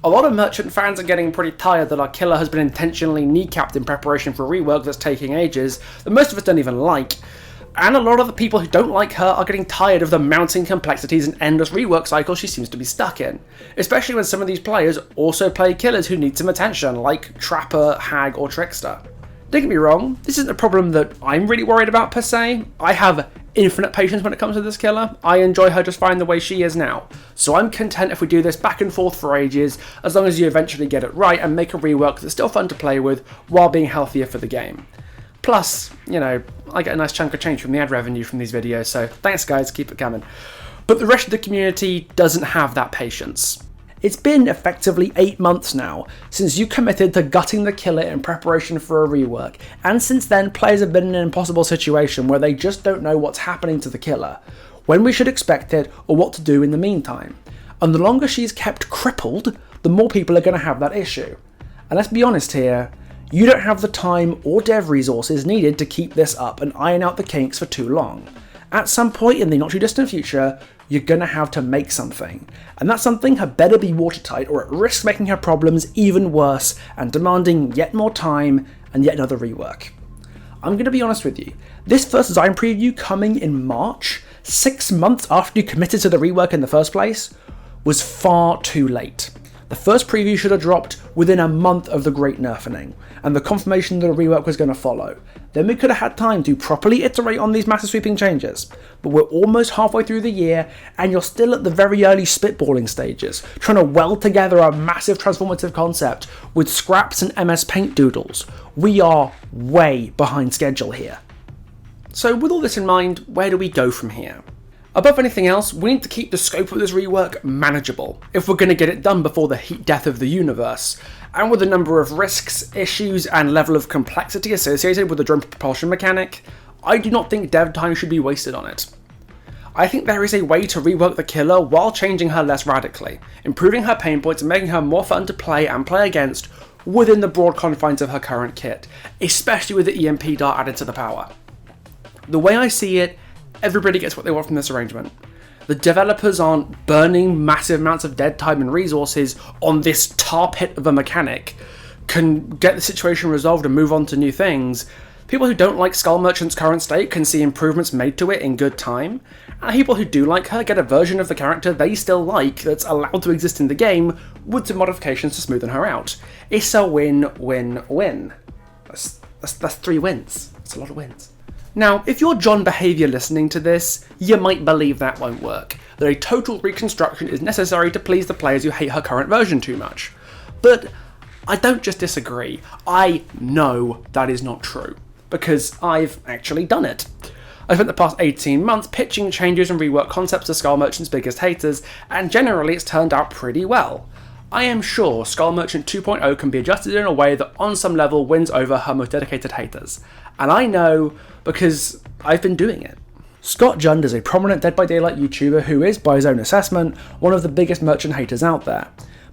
A lot of Merchant fans are getting pretty tired that our killer has been intentionally kneecapped in preparation for a rework that's taking ages, that most of us don't even like, and a lot of the people who don't like her are getting tired of the mounting complexities and endless rework cycle she seems to be stuck in, especially when some of these players also play killers who need some attention, like Trapper, Hag, or Trickster. Don't get me wrong, this isn't a problem that I'm really worried about per se. I have infinite patience when it comes to this killer. I enjoy her just fine the way she is now. So I'm content if we do this back and forth for ages, as long as you eventually get it right and make a rework that's still fun to play with while being healthier for the game. Plus, you know, I get a nice chunk of change from the ad revenue from these videos, so thanks guys, keep it coming. But the rest of the community doesn't have that patience. It's been effectively 8 months now since you committed to gutting the killer in preparation for a rework, and since then players have been in an impossible situation where they just don't know what's happening to the killer. when we should expect it, or what to do in the meantime. And the longer she's kept crippled, the more people are going to have that issue. And let's be honest here, you don't have the time or dev resources needed to keep this up and iron out the kinks for too long. At some point in the not too distant future, you're going to have to make something. And that something had better be watertight or it risks making her problems even worse and demanding yet more time and yet another rework. I'm going to be honest with you, this first design preview coming in March, 6 months after you committed to the rework in the first place, was far too late. The first preview should have dropped within a month of the great nerfing, and the confirmation that a rework was going to follow. Then we could have had time to properly iterate on these massive sweeping changes. But we're almost halfway through the year, and you're still at the very early spitballing stages, trying to weld together a massive transformative concept with scraps and MS Paint doodles. We are way behind schedule here. So with all this in mind, where do we go from here? Above anything else, we need to keep the scope of this rework manageable, if we're going to get it done before the heat death of the universe, and with the number of risks, issues, and level of complexity associated with the drone propulsion mechanic, I do not think dev time should be wasted on it. I think there is a way to rework the killer while changing her less radically, improving her pain points and making her more fun to play and play against within the broad confines of her current kit, especially with the EMP dart added to the power. The way I see it, everybody gets what they want from this arrangement. The developers aren't burning massive amounts of dead time and resources on this tar pit of a mechanic, can get the situation resolved and move on to new things. People who don't like Skull Merchant's current state can see improvements made to it in good time, and people who do like her get a version of the character they still like that's allowed to exist in the game with some modifications to smoothen her out. It's a win-win-win. That's 3 wins. That's a lot of wins. Now, if you're John Behaviour listening to this, you might believe that won't work, that a total reconstruction is necessary to please the players who hate her current version too much. But I don't just disagree, I know that is not true, because I've actually done it. I spent the past 18 months pitching changes and rework concepts to Skull Merchant's biggest haters, and generally it's turned out pretty well. I am sure Skull Merchant 2.0 can be adjusted in a way that on some level wins over her most dedicated haters. And I know because I've been doing it. Scott Jund is a prominent Dead by Daylight YouTuber who is, by his own assessment, one of the biggest Merchant haters out there.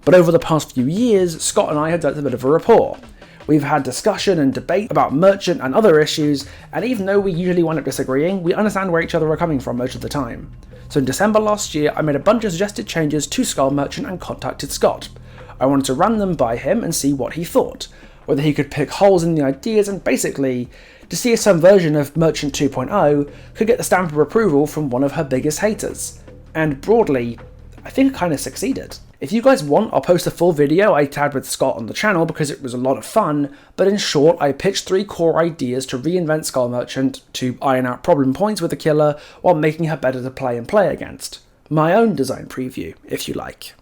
But over the past few years, Scott and I have developed a bit of a rapport. We've had discussion and debate about Merchant and other issues, and even though we usually wind up disagreeing, we understand where each other are coming from most of the time. So in December last year, I made a bunch of suggested changes to Skull Merchant and contacted Scott. I wanted to run them by him and see what he thought, whether he could pick holes in the ideas, and basically to see if some version of Merchant 2.0 could get the stamp of approval from one of her biggest haters. And broadly, I think I kind of succeeded. If you guys want, I'll post a full video I tagged with Scott on the channel because it was a lot of fun, but in short, I pitched 3 core ideas to reinvent Skull Merchant to iron out problem points with the killer while making her better to play and play against. My own design preview, if you like.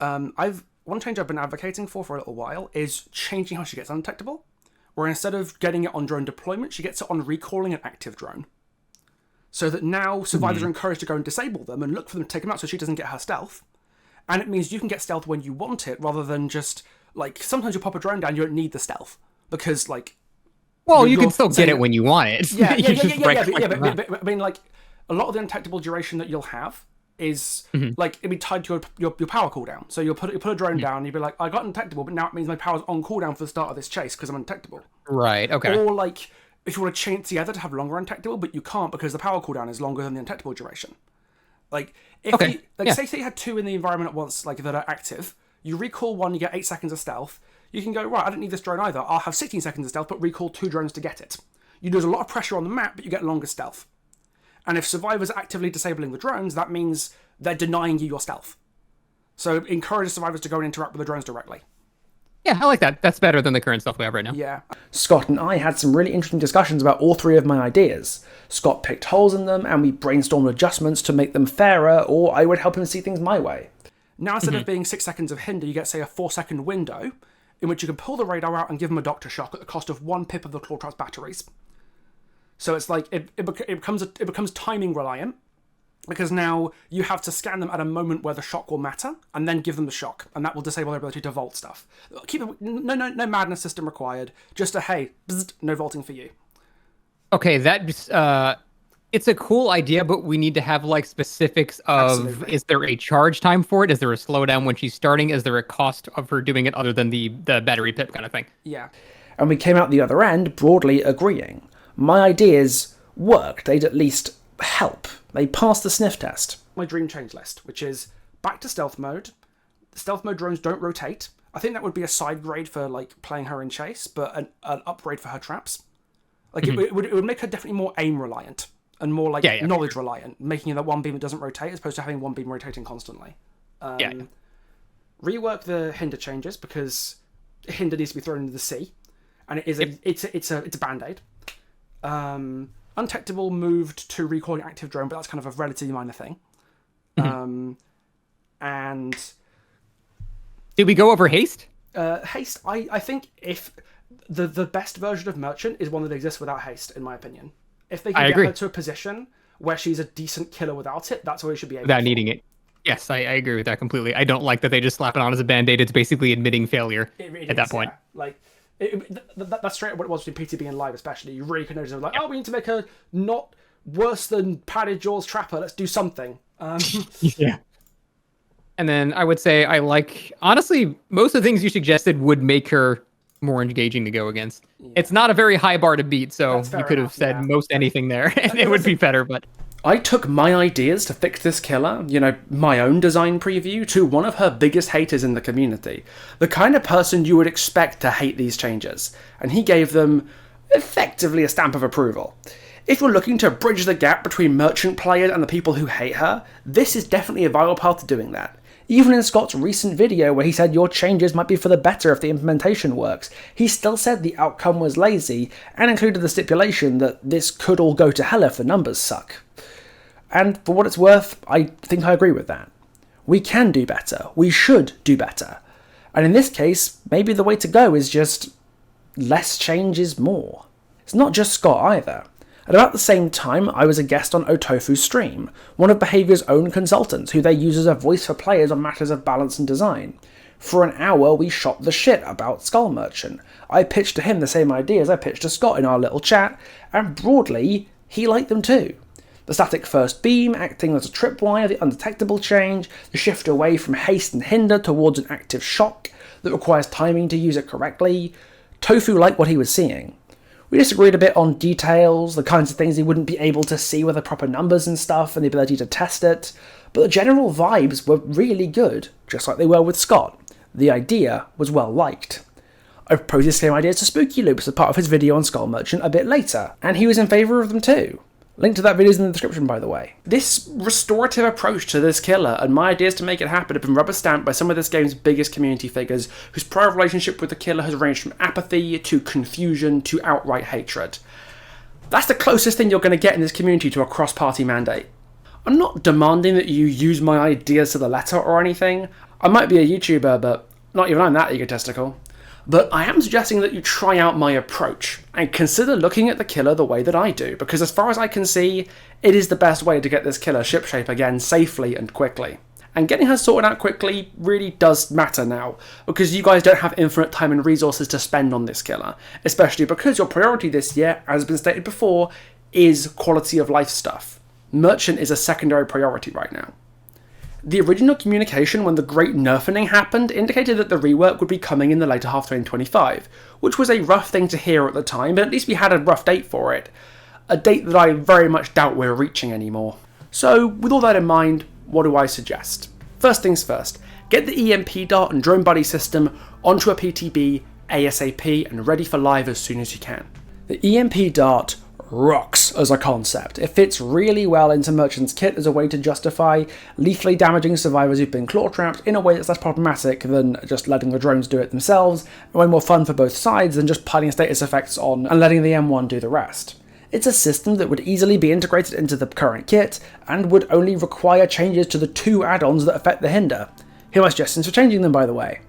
One change I've been advocating for a little while is changing how she gets undetectable, where instead of getting it on drone deployment, she gets it on recalling an active drone. So that now survivors are encouraged to go and disable them and look for them to take them out so she doesn't get her stealth. And it means you can get stealth when you want it, rather than just, like, sometimes you pop a drone down, you don't need the stealth. Because, like... Well, you can still get it when you want it. Yeah, but I mean, like, a lot of the undetectable duration that you'll have is, like, it'll be tied to your power cooldown. So you'll put a drone down, and you'll be like, I got undetectable, but now it means my power's on cooldown for the start of this chase, because I'm undetectable. Right, okay. Or, like, if you want to chain it together to have longer undetectable, but you can't because the power cooldown is longer than the undetectable duration. Like, if say you had 2 in the environment at once, like, that are active, you recall one, you get 8 seconds of stealth, you can go, right, I don't need this drone either, I'll have 16 seconds of stealth, but recall 2 drones to get it. You lose a lot of pressure on the map, but you get longer stealth. And if survivors are actively disabling the drones, that means they're denying you your stealth. So it encourages survivors to go and interact with the drones directly. Yeah, I like that. That's better than the current stuff we have right now. Yeah. Scott and I had some really interesting discussions about all 3 of my ideas. Scott picked holes in them, and we brainstormed adjustments to make them fairer, or I would help him see things my way. Now, instead of being 6 seconds of hinder, you get, say, a 4-second window, in which you can pull the radar out and give him a doctor shock at the cost of 1 pip of the Claw Trap's batteries. So it's like, it becomes timing reliant, because now you have to scan them at a moment where the shock will matter, and then give them the shock, and that will disable their ability to vault stuff. Keep it, no madness system required. Just a hey, bzzzt, no vaulting for you. Okay, that It's a cool idea, but we need to have like specifics of Absolutely. is there a charge time for it? Is there a slowdown when she's starting? Is there a cost of her doing it other than the battery pip kind of thing? Yeah. And we came out the other end broadly agreeing. My ideas worked. They'd at least help. They passed the sniff test. My dream change list, which is back to stealth mode. Stealth mode drones don't rotate. I think that would be a side grade for like playing her in chase, but an upgrade for her traps. Like it would make her definitely more aim reliant and more like knowledge reliant, making it that one beam that doesn't rotate as opposed to having one beam rotating constantly. Rework the hinder changes because hinder needs to be thrown into the sea, and it is it's a band-aid. Untectable moved to recalling active drone, but that's kind of a relatively minor thing. And did we go over haste? Haste, I think if the best version of Merchant is one that exists without haste, in my opinion. If they can get her to a position where she's a decent killer without it, that's where we should be able without needing it. Yes, I agree with that completely. I don't like that they just slap it on as a band-aid. It's basically admitting failure at that point. Yeah. Like, that's straight up what it was between PTB and Live, especially. You really can notice, like, oh, we need to make her not worse than Padded Jaws Trapper. Let's do something. Yeah. And then I would say honestly, most of the things you suggested would make her more engaging to go against. Yeah. It's not a very high bar to beat, so you could have said most anything there, and it would be better, but... I took my ideas to fix this killer, my own design preview, to one of her biggest haters in the community. The kind of person you would expect to hate these changes. And he gave them, effectively, a stamp of approval. If you're looking to bridge the gap between Merchant players and the people who hate her, this is definitely a viable path to doing that. Even in Scott's recent video where he said your changes might be for the better if the implementation works, he still said the outcome was lazy, and included the stipulation that this could all go to hell if the numbers suck. And for what it's worth, I think I agree with that. We can do better. We should do better. And in this case, maybe the way to go is just less change is more. It's not just Scott either. At about the same time, I was a guest on Otofu's stream, one of Behavior's own consultants who they use as a voice for players on matters of balance and design. For an hour, we shot the shit about Skull Merchant. I pitched to him the same ideas I pitched to Scott in our little chat, and broadly, he liked them too. The static first beam acting as a tripwire, the undetectable change, the shift away from haste and hinder towards an active shock that requires timing to use it correctly. Tofu liked what he was seeing. We disagreed a bit on details, the kinds of things he wouldn't be able to see with the proper numbers and stuff, and the ability to test it, but the general vibes were really good, just like they were with Scott. The idea was well liked. I proposed the same ideas to Spooky Loops as part of his video on Skull Merchant a bit later, and he was in favour of them too. Link to that video is in the description, by the way. This restorative approach to this killer and my ideas to make it happen have been rubber stamped by some of this game's biggest community figures, whose prior relationship with the killer has ranged from apathy to confusion to outright hatred. That's the closest thing you're going to get in this community to a cross-party mandate. I'm not demanding that you use my ideas to the letter or anything. I might be a YouTuber, but not even I'm that egotistical. But I am suggesting that you try out my approach, and consider looking at the killer the way that I do, because as far as I can see, it is the best way to get this killer shipshape again safely and quickly. And getting her sorted out quickly really does matter now, because you guys don't have infinite time and resources to spend on this killer, especially because your priority this year, as has been stated before, is quality of life stuff. Merchant is a secondary priority right now. The original communication when the Great Nerfening happened indicated that the rework would be coming in the later half of 2025, which was a rough thing to hear at the time, but at least we had a rough date for it. A date that I very much doubt we're reaching anymore. So, with all that in mind, what do I suggest? First things first, get the EMP Dart and Drone Buddy system onto a PTB ASAP and ready for live as soon as you can. The EMP Dart rocks as a concept. It fits really well into Merchant's kit as a way to justify lethally damaging survivors who've been claw trapped in a way that's less problematic than just letting the drones do it themselves, and way more fun for both sides than just piling status effects on and letting the M1 do the rest. It's a system that would easily be integrated into the current kit, and would only require changes to the 2 add-ons that affect the hinder. Here are my suggestions for changing them, by the way.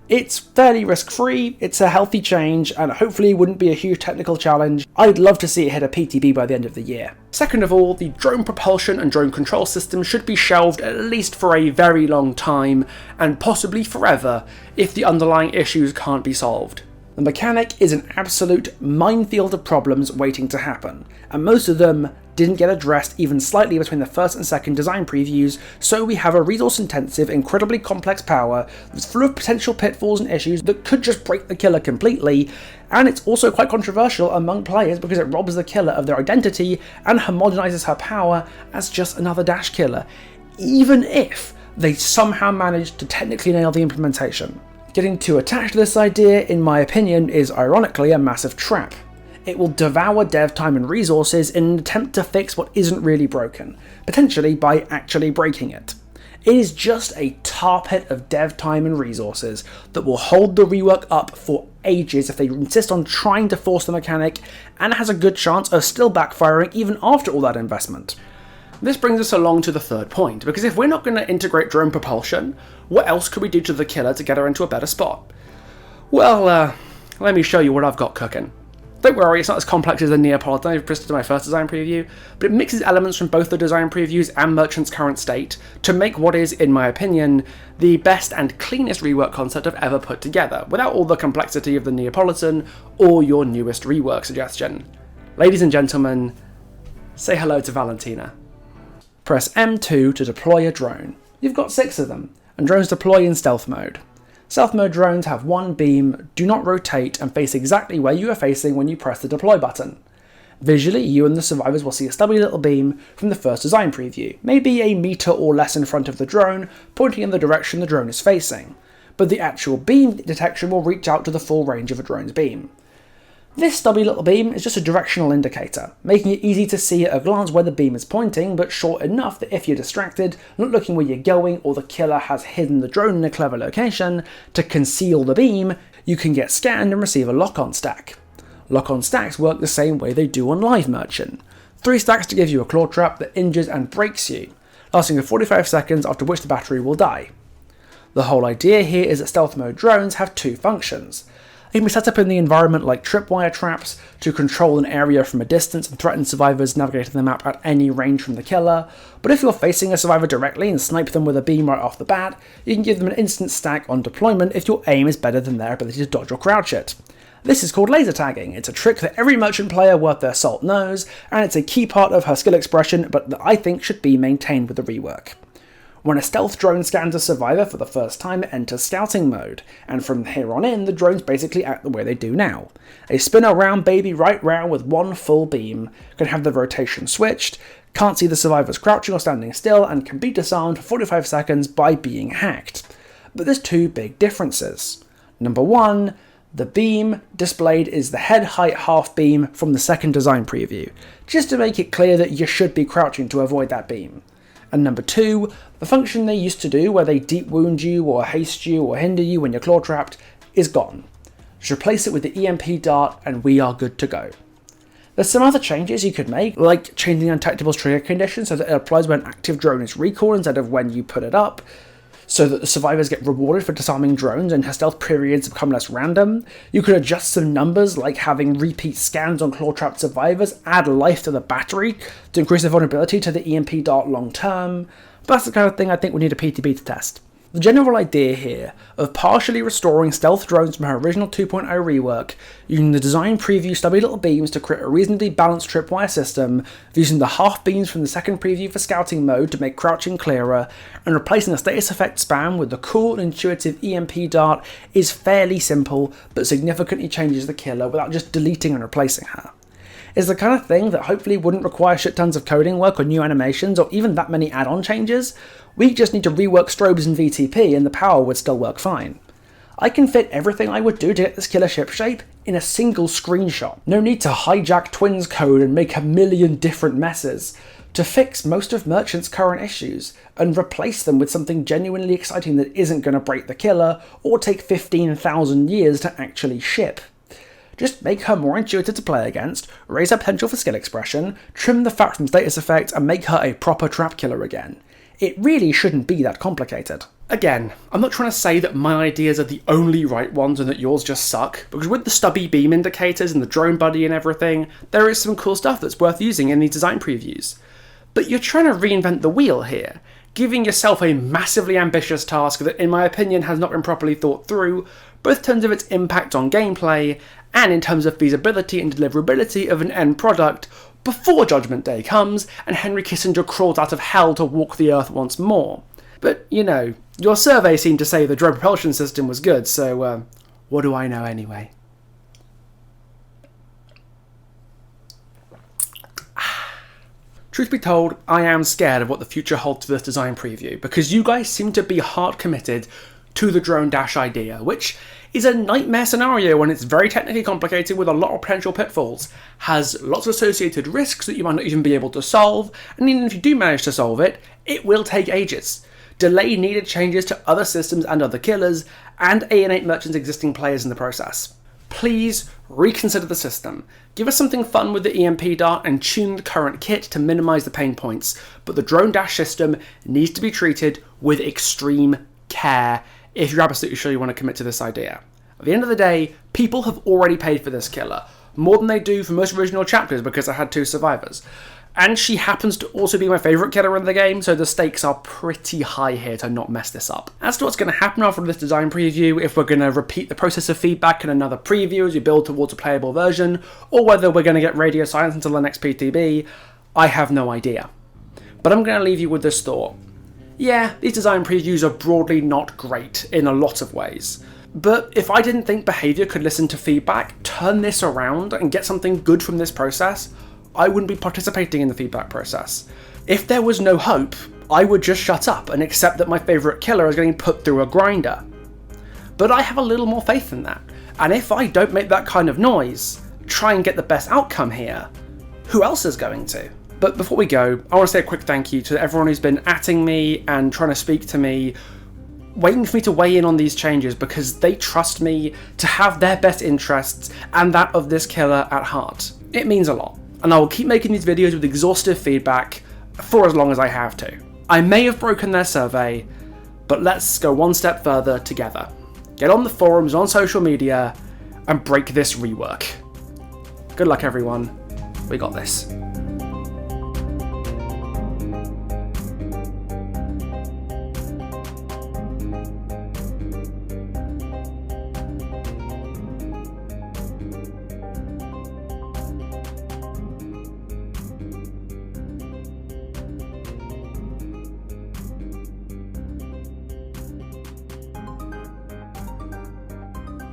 It's fairly risk-free, it's a healthy change, and hopefully wouldn't be a huge technical challenge. I'd love to see it hit a PTB by the end of the year. Second of all, the drone propulsion and drone control system should be shelved at least for a very long time, and possibly forever, if the underlying issues can't be solved. The mechanic is an absolute minefield of problems waiting to happen, and most of them didn't get addressed even slightly between the first and second design previews, so we have a resource-intensive, incredibly complex power that's full of potential pitfalls and issues that could just break the killer completely, and it's also quite controversial among players because it robs the killer of their identity and homogenizes her power as just another dash killer, even if they somehow managed to technically nail the implementation. Getting too attached to this idea, in my opinion, is ironically a massive trap. It will devour dev time and resources in an attempt to fix what isn't really broken, potentially by actually breaking it. It is just a tar pit of dev time and resources that will hold the rework up for ages if they insist on trying to force the mechanic, and has a good chance of still backfiring even after all that investment. This brings us along to the third point, because if we're not going to integrate drone propulsion, what else could we do to the killer to get her into a better spot? Well, let me show you what I've got cooking. Don't worry, it's not as complex as the Neapolitan I've presented in my first design preview, but it mixes elements from both the design previews and Merchant's current state to make what is, in my opinion, the best and cleanest rework concept I've ever put together, without all the complexity of the Neapolitan or your newest rework suggestion. Ladies and gentlemen, say hello to Valentina. Press M2 to deploy a drone. You've got 6 of them, and drones deploy in stealth mode. Stealth mode drones have one beam, do not rotate, and face exactly where you are facing when you press the deploy button. Visually, you and the survivors will see a stubby little beam from the first design preview, maybe a meter or less in front of the drone, pointing in the direction the drone is facing, but the actual beam detection will reach out to the full range of a drone's beam. This stubby little beam is just a directional indicator, making it easy to see at a glance where the beam is pointing, but short enough that if you're distracted, not looking where you're going, or the killer has hidden the drone in a clever location to conceal the beam, you can get scanned and receive a lock-on stack. Lock-on stacks work the same way they do on Live Merchant. 3 stacks to give you a claw trap that injures and breaks you, lasting for 45 seconds, after which the battery will die. The whole idea here is that stealth mode drones have 2 functions. They can be set up in the environment like tripwire traps to control an area from a distance and threaten survivors navigating the map at any range from the killer, but if you're facing a survivor directly and snipe them with a beam right off the bat, you can give them an instant stack on deployment if your aim is better than their ability to dodge or crouch it. This is called laser tagging. It's a trick that every merchant player worth their salt knows, and it's a key part of her skill expression, but that I think should be maintained with the rework. When a stealth drone scans a survivor for the first time, it enters scouting mode, and from here on in, the drones basically act the way they do now. They spin around baby right round with one full beam, can have the rotation switched, can't see the survivors crouching or standing still, and can be disarmed for 45 seconds by being hacked. But there's 2 big differences. Number 1, the beam displayed is the head height half beam from the second design preview, just to make it clear that you should be crouching to avoid that beam. And number 2, the function they used to do where they deep wound you or haste you or hinder you when you're claw trapped is gone. Just replace it with the EMP dart and we are good to go. There's some other changes you could make, like changing Untactable's trigger condition so that it applies when active drone is recalled instead of when you put it up, so that the survivors get rewarded for disarming drones and her stealth periods become less random. You could adjust some numbers, like having repeat scans on claw-trapped survivors add life to the battery to increase the vulnerability to the EMP dart long term, but that's the kind of thing I think we need a PTB to test. The general idea here of partially restoring stealth drones from her original 2.0 rework, using the design preview stubby little beams to create a reasonably balanced tripwire system, using the half beams from the second preview for scouting mode to make crouching clearer, and replacing the status effect spam with the cool and intuitive EMP dart is fairly simple, but significantly changes the killer without just deleting and replacing her. It's the kind of thing that hopefully wouldn't require shit tons of coding work or new animations or even that many add-on changes. We just need to rework strobes in VTP and the power would still work fine. I can fit everything I would do to get this killer ship shape in a single screenshot. No need to hijack Twins code and make a million different messes to fix most of Merchant's current issues and replace them with something genuinely exciting that isn't going to break the killer or take 15,000 years to actually ship. Just make her more intuitive to play against, raise her potential for skill expression, trim the fat from status effects, and make her a proper trap killer again. It really shouldn't be that complicated. Again, I'm not trying to say that my ideas are the only right ones and that yours just suck, because with the stubby beam indicators and the drone buddy and everything, there is some cool stuff that's worth using in these design previews. But you're trying to reinvent the wheel here, giving yourself a massively ambitious task that in my opinion has not been properly thought through, both in terms of its impact on gameplay and in terms of feasibility and deliverability of an end product, before Judgment Day comes and Henry Kissinger crawls out of hell to walk the Earth once more. But, you know, your survey seemed to say the drone propulsion system was good, so what do I know anyway? Truth be told, I am scared of what the future holds for this design preview, because you guys seem to be hard committed to the drone dash idea, which is a nightmare scenario when it's very technically complicated with a lot of potential pitfalls, has lots of associated risks that you might not even be able to solve, and even if you do manage to solve it, it will take ages. Delay needed changes to other systems and other killers, and alienate merchants' existing players in the process. Please reconsider the system. Give us something fun with the EMP dart and tune the current kit to minimise the pain points, but the drone dash system needs to be treated with extreme care if you're absolutely sure you want to commit to this idea. At the end of the day, people have already paid for this killer, more than they do for most original chapters because I had 2 survivors. And she happens to also be my favourite killer in the game, so the stakes are pretty high here to not mess this up. As to what's going to happen after this design preview, if we're going to repeat the process of feedback in another preview as we build towards a playable version, or whether we're going to get radio silence until the next PTB, I have no idea. But I'm going to leave you with this thought. Yeah, these design previews are broadly not great in a lot of ways. But if I didn't think behaviour could listen to feedback, turn this around, and get something good from this process, I wouldn't be participating in the feedback process. If there was no hope, I would just shut up and accept that my favourite killer is getting put through a grinder. But I have a little more faith in that, and if I don't make that kind of noise, try and get the best outcome here, who else is going to? But before we go, I want to say a quick thank you to everyone who's been atting me and trying to speak to me, waiting for me to weigh in on these changes because they trust me to have their best interests and that of this killer at heart. It means a lot. And I will keep making these videos with exhaustive feedback for as long as I have to. I may have broken their survey, but let's go one step further together. Get on the forums, on social media, and break this rework. Good luck everyone, we got this.